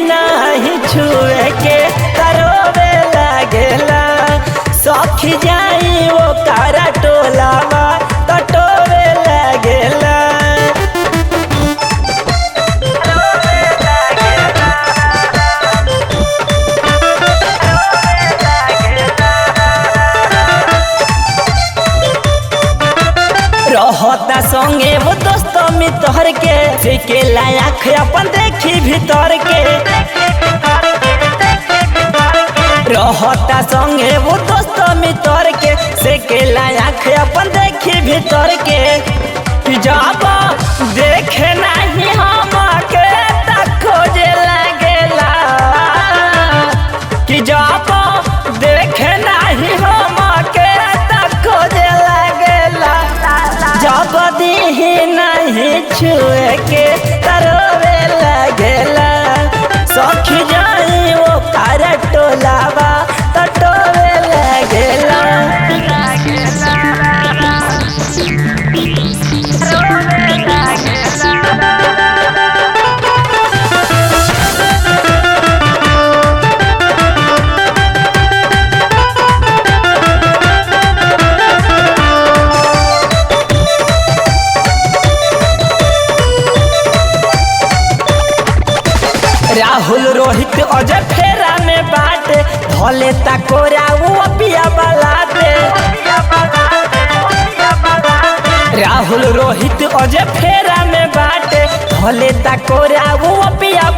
नहीं छुए के करोवे लागेला सखी जाई वो कारा टोलावा तटोवे लागेला। रहता संगे वो दोस्त मितर के फेंके लायक अपन देखी भीतर के रहता संगे वो दोस्त मितर के फेंके लायक अपन देखी भीतर के जब देखे नहीं हम के खोजे लगेला कि जब देखे नहीं हम के खोजे लगेला जब दी नहीं छुए के तरोवे लगेला सखी जाई वो कार टोलावा तटोवे लगेला। राहुल रोहित अजय फेरा में बाटे भले तकोरा वो पिया बलाते राहुल रोहित अजय फेरा में बाटे भले तकोरा वो पिया